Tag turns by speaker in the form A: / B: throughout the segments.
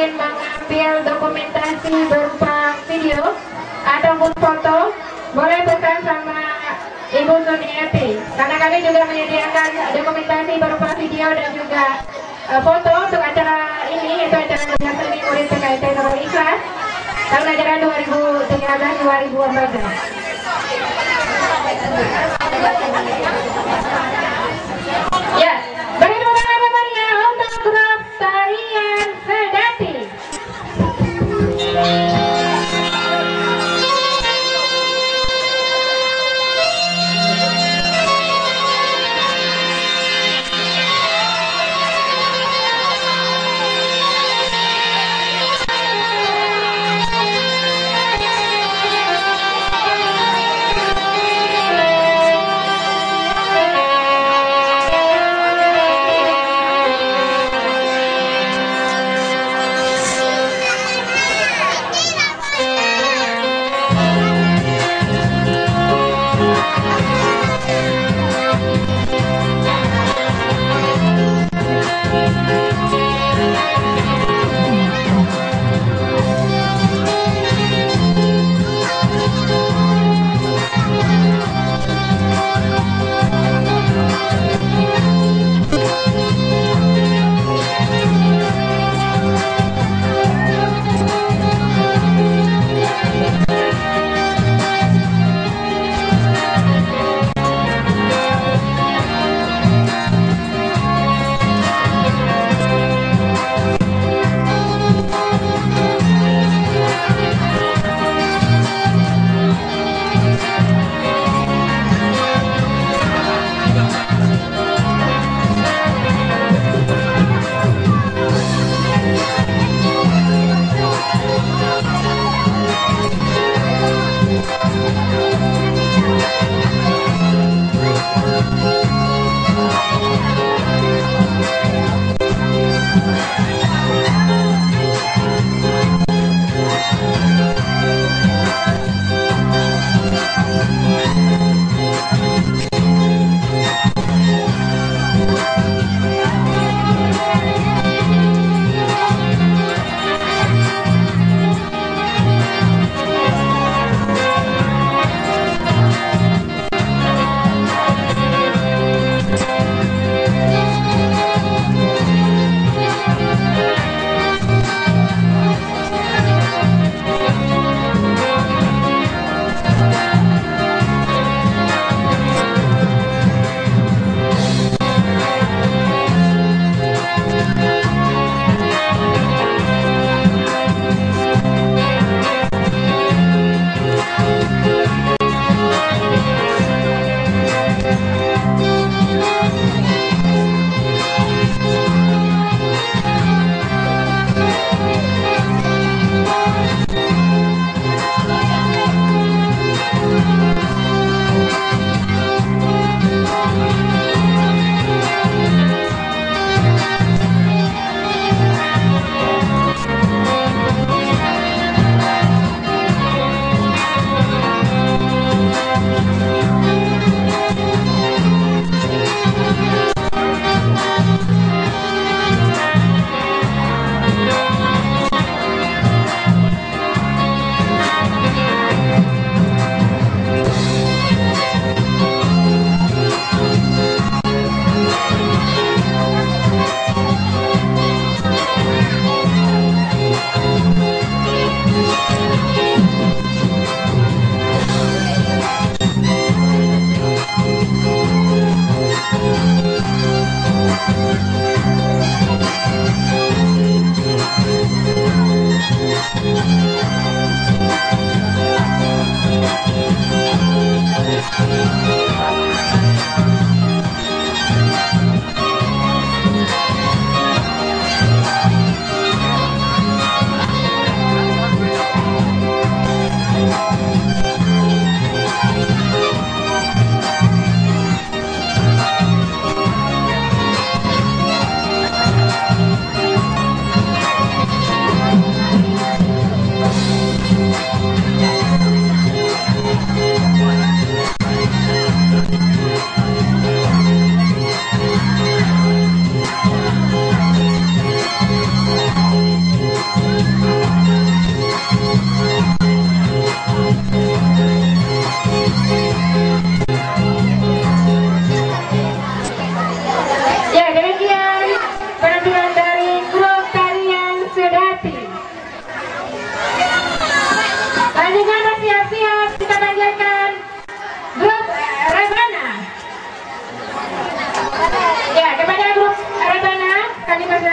A: ingin mengambil dokumentasi berupa video ataupun foto, boleh pesan sama Ibu Suniati, karena kami juga menyediakan dokumentasi berupa video dan juga foto untuk acara ini, yaitu acara Kerja Seni Murid PKIT Nurul Ikhlas tahun ajaran 2013-2014. Ya, bagaimana kabarnya untuk grup tarian Sedati?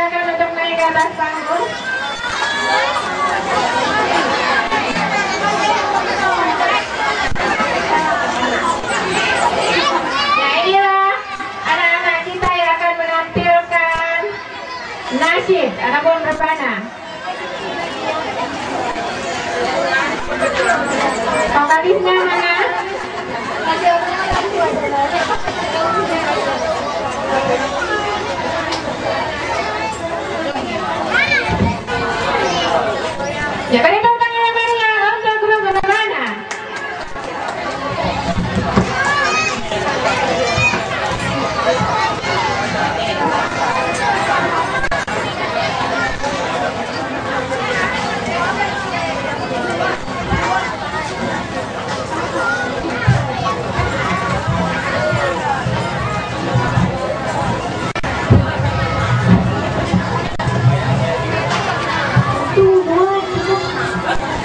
A: dipersilakan untuk naik ke atas panggung. Nah, inilah anak-anak kita yang akan menampilkan nasyid ataupun rebana. Vokalisnya mana? Ya, beri tepuk tangan yang meriah untuk grup rebana.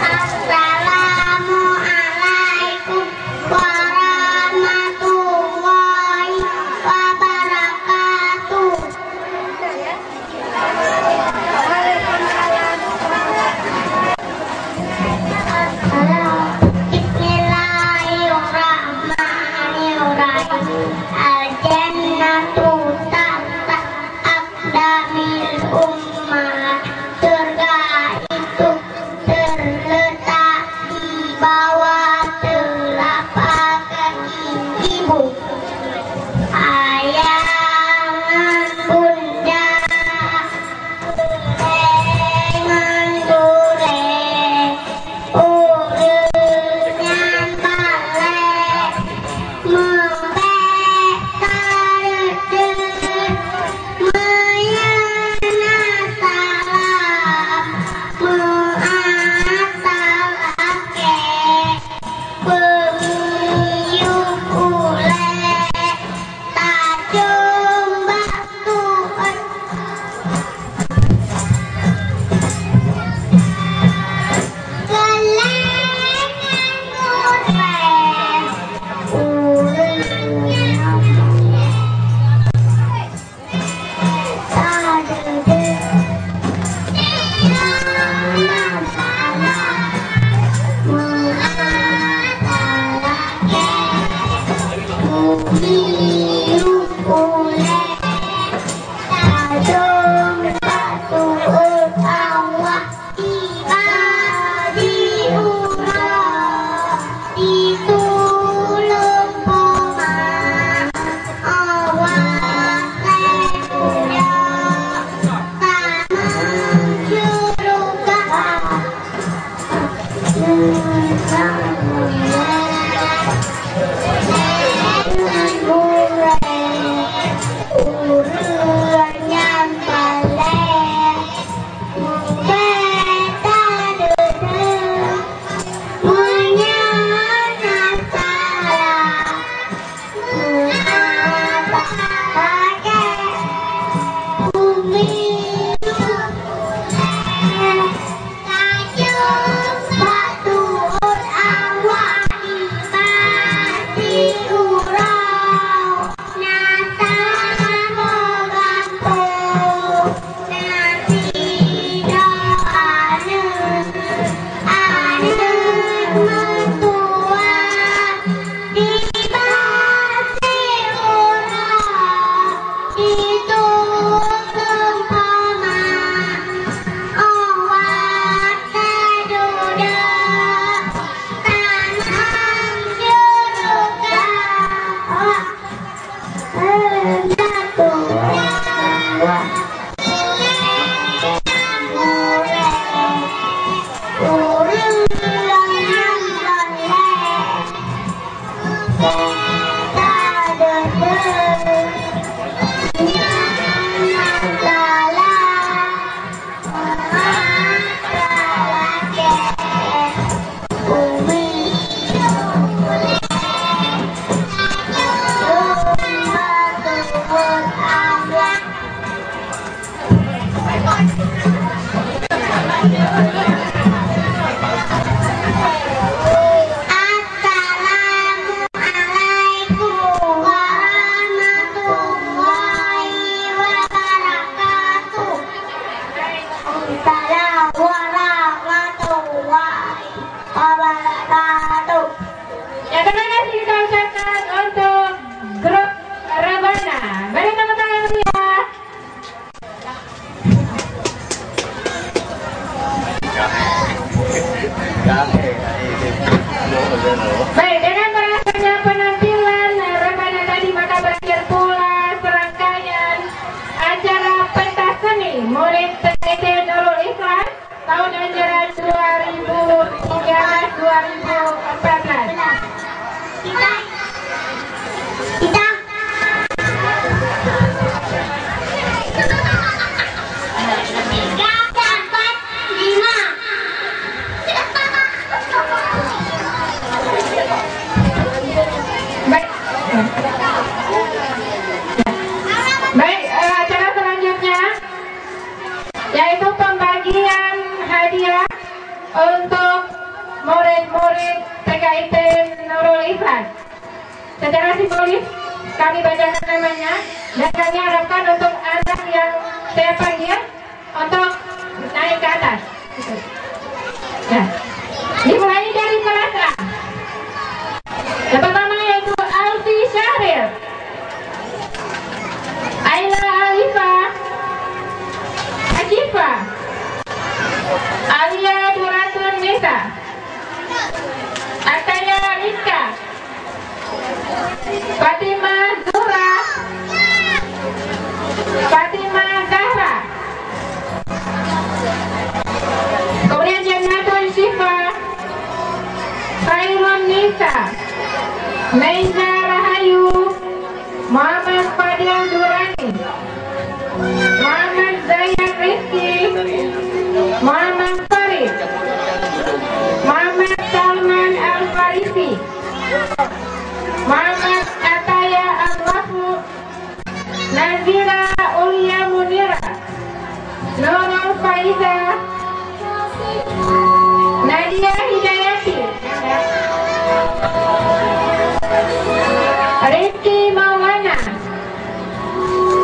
B: Assalamualaikum warahmatullahi wabarakatuh.
A: yaitu pembagian hadiah untuk murid-murid PKIP Nurul Ikhlas. Secara simbolis kami bacakan namanya dan kami harapkan untuk anak yang saya panggil untuk naik ke atas. Nah, dimulai dari kelas A. Yang pertama yaitu Alfi Syahril, Ayla Alifa, Ashifa, Alia Duratun Nisa, Ataya Rizka, Fatima Zura, Fatima Zahra, kemudian Jannatul Syifa, Khairun Nisa, Meiza Rahayu, Muhammad Fadil Durani, Muhammad Zayan Rizki, Muhammad Farid, Muhammad Salman Al-Farisi, Muhammad Ataya Al-Mahmud, Nazira Ulia Munira, Nurul Faiza, Nadia Hidayati, Rizky Maulana,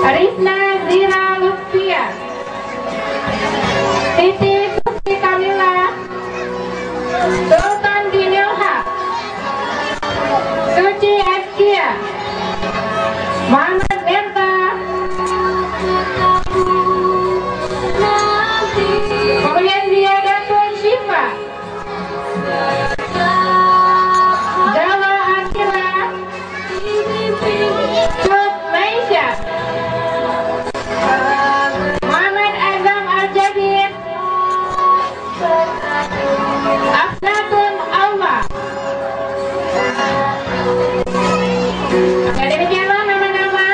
A: Rizna Zira Lutfia, Siti Sufi Kamila, Sultan Dinilha, Suci Askia, Muhammad Berta, kemudian Ziyadatul Syifa, Jawa Akila, Cut Maisha, Muhammad Azam Al-Jabir, Aflatun Allah. Oke, demikianlah nama-nama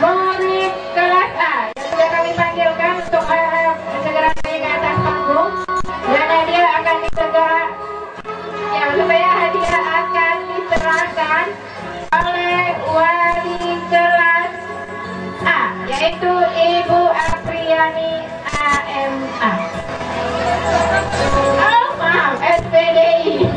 A: murid kelas A yang sudah kami panggilkan untuk segera naik ke atas panggung dan hadiah akan disegera supaya hadiah akan diserahkan oleh wali kelas A, yaitu Ibu Apriani AMA. Oh maaf, SPDI.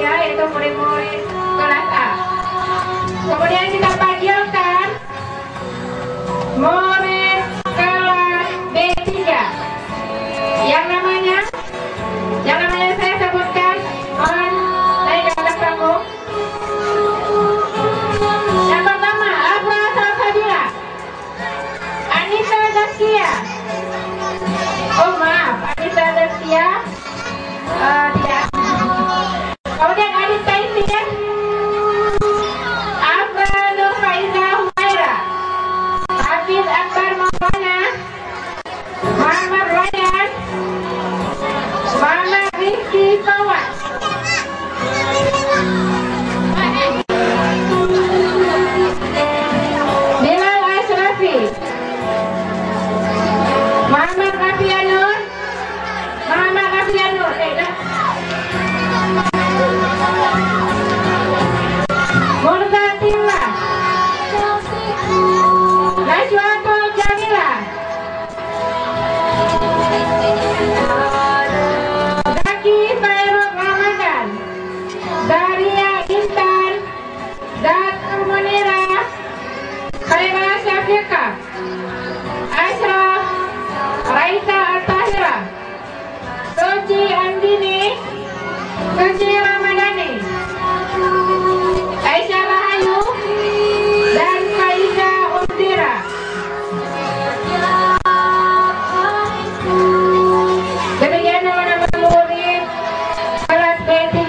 A: ya, yaitu murid-murid kelas A. Kemudian kita panggilkan murid kelas B3 yang namanya saya sebutkan. Mohon naik ke atas panggung. Yang pertama, Afra Salsabila, Anissa Zaskia. Oh maaf, Anissa Zaskia tidak. Kemudian Adit Taisir, Afra Nur Faiza Humaira, Hafiz Akbar Maulana, Muhammad Rayyan, Muhammad Rizky Fawad. Bilal Ashrafi, Muhammad Rafianur, Murzatillah, Najwatul Jamila, Zaki Fairul Ramadan, Daria Intan, Zatul Munira, Khaira Syafiqah, Ashraf, Raisa Al-Tahira, Suci Andini, Suci Ramadhani, Aisyah Rahayu, dan Faiza Undira. Demikian nama-nama murid kelas B3.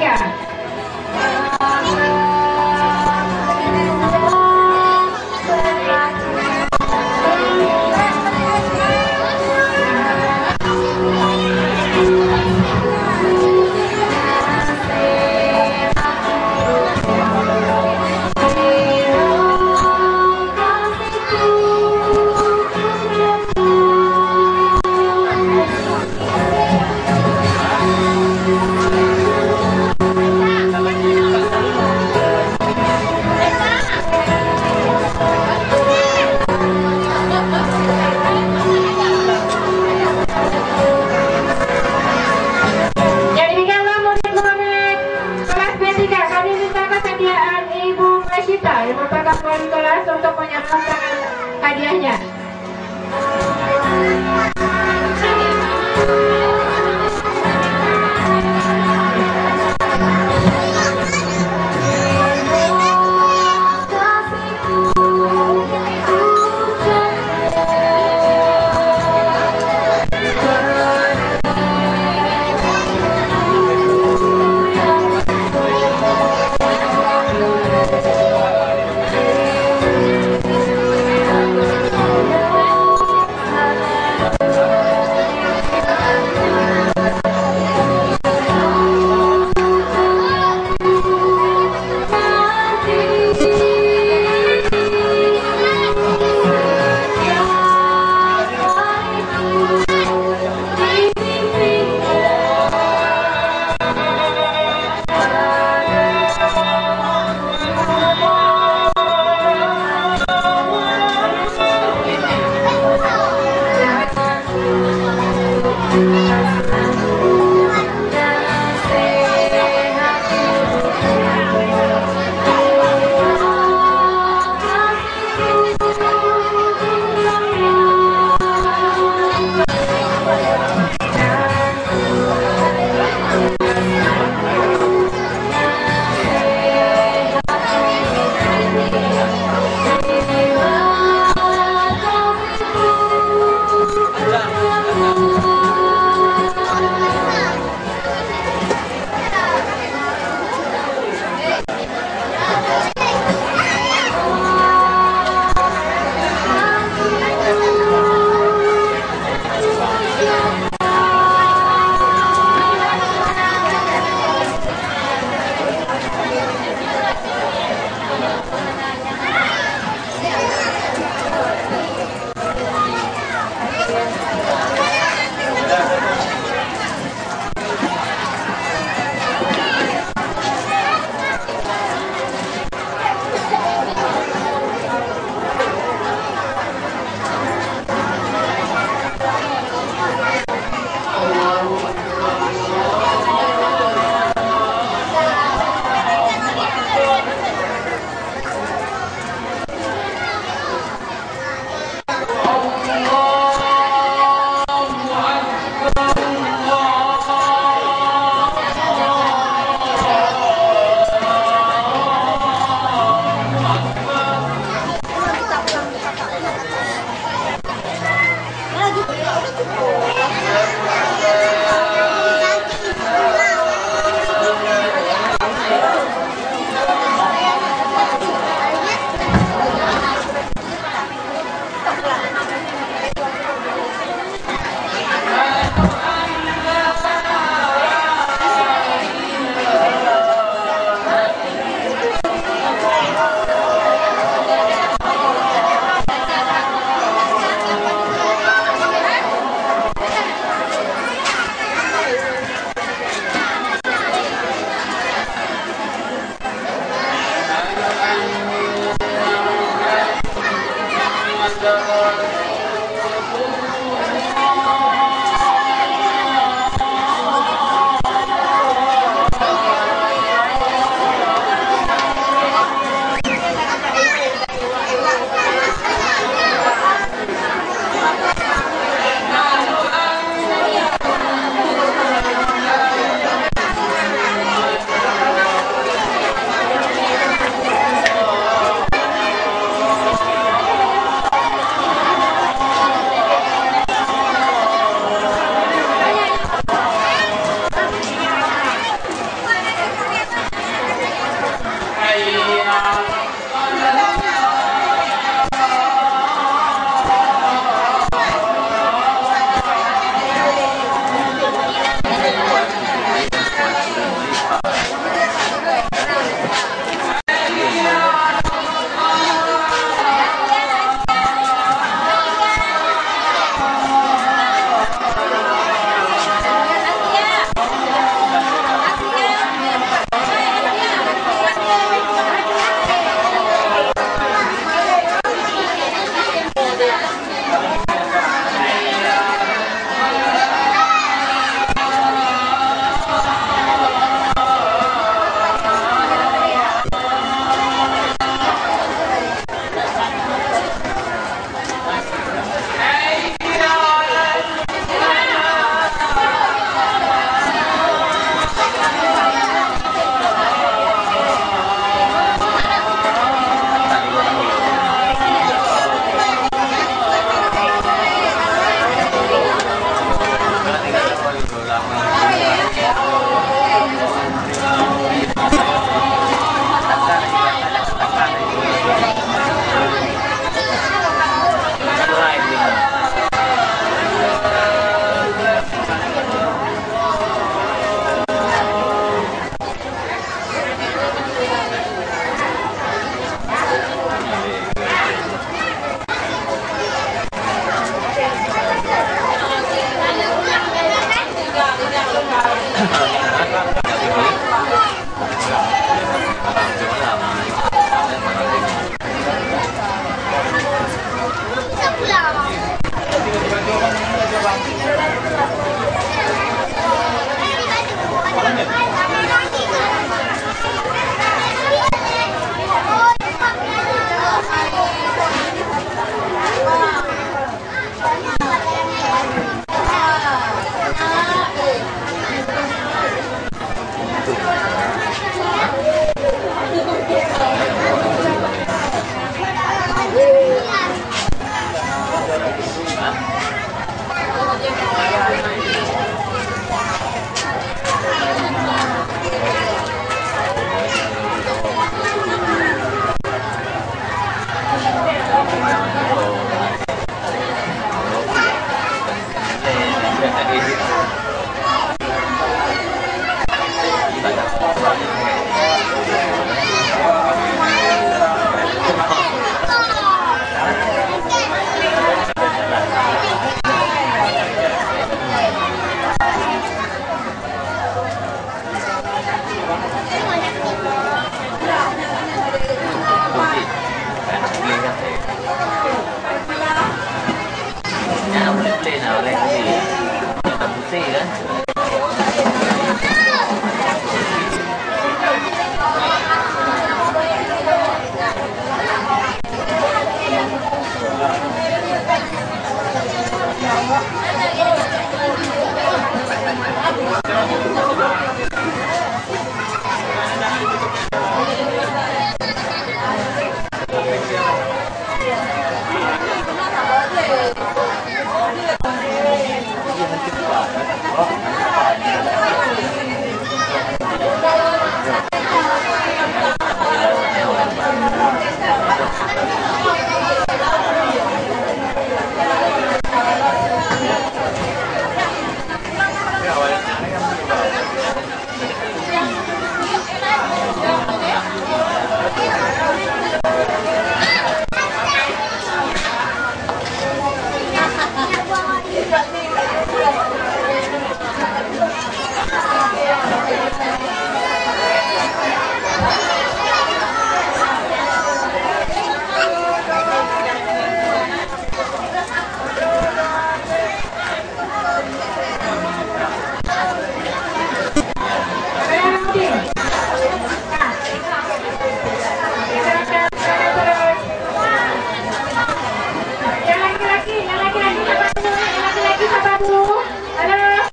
A: Panggung. Halo.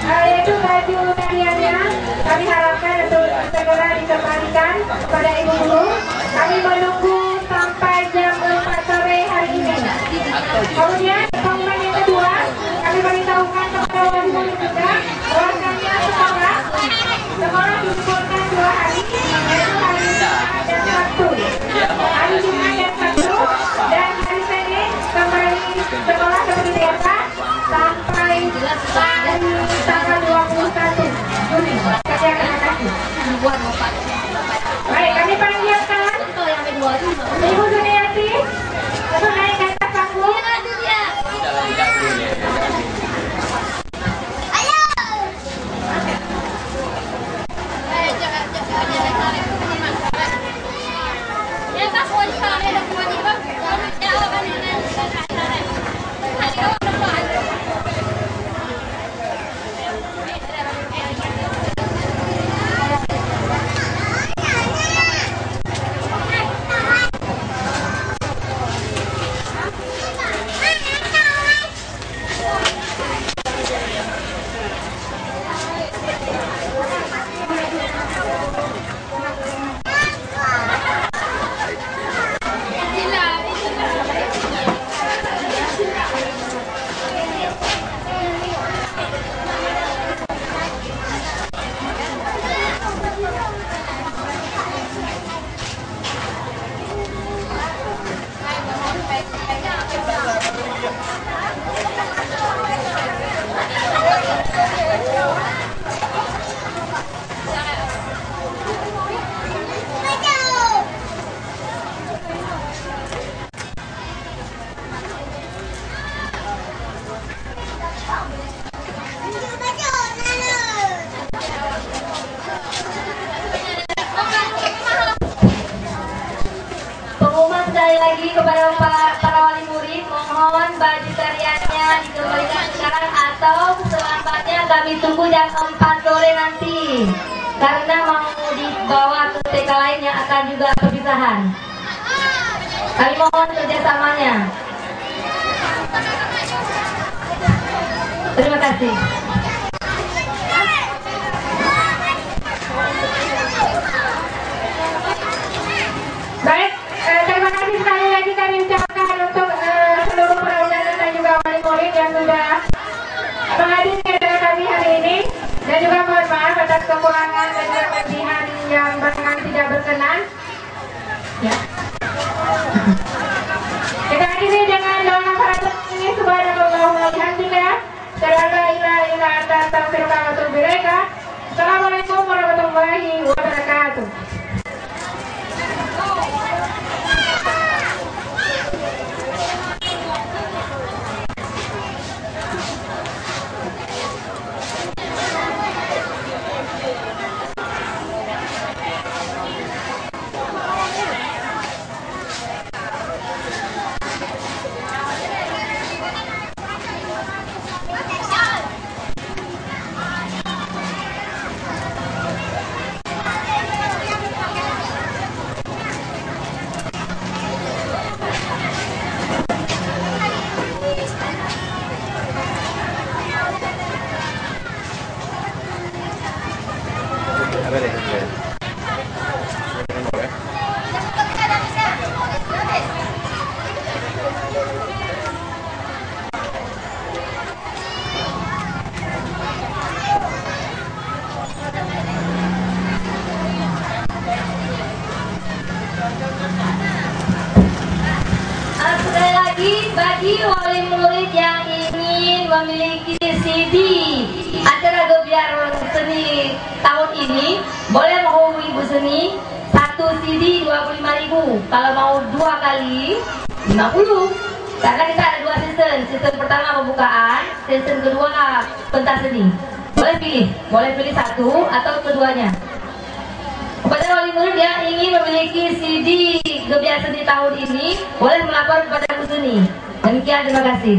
A: Yaitu baju tariannya kami harapkan untuk segera dikembalikan kepada ibu guru. Kami menunggu sampai jam 4 sore hari ini. Kemudian pengumuman yang kedua, kami beritahukan kepada wali murid juga bahwasannya sekolah diliburkan 2 hari, yaitu hari Jumat dan Sabtu. Hari Jumat dan Sabtu, dan hari Senin kembali sekolah seperti biasa sampai tanggal 21 Juni. Terima kasih. Baik, kami panggilkan Ibu Juniati untuk naik ke atas panggung. Lagi kepada para wali murid, mohon baju tariannya dikembalikan sekarang atau selambatnya kami tunggu jam 4 sore nanti, karena mau dibawa ke TK lain yang akan juga perpisahan. Kami mohon kerjasamanya. Terima kasih. Baik. Terima kasih sekali lagi kami ucapkan untuk seluruh perwakilan dan juga wali murid yang sudah menghadiri acara kami hari ini, dan juga mohon maaf atas kekurangan dan kelebihan yang barangkali tidak berkenan. Ya. Kita akhiri dengan doa hafal ini subhanallah walhamdulillah. La ilaha illa anta astaghfiruka wa atubu ilaik. Assalamualaikum warahmatullahi wabarakatuh.
B: bagi wali murid yang ingin memiliki CD acara Gebiar Seni tahun ini, boleh menghubungi Ibu Seni. Satu CD 25.000, kalau mau 2 kali 50. Karena kita ada 2 season. Season pertama pembukaan, season kedua pentas seni. Boleh pilih satu atau keduanya. Kepada wali murid yang ingin memiliki CD Gebiar Seni tahun ini, boleh melapor kepada Bu Seni. Demikian, terima kasih.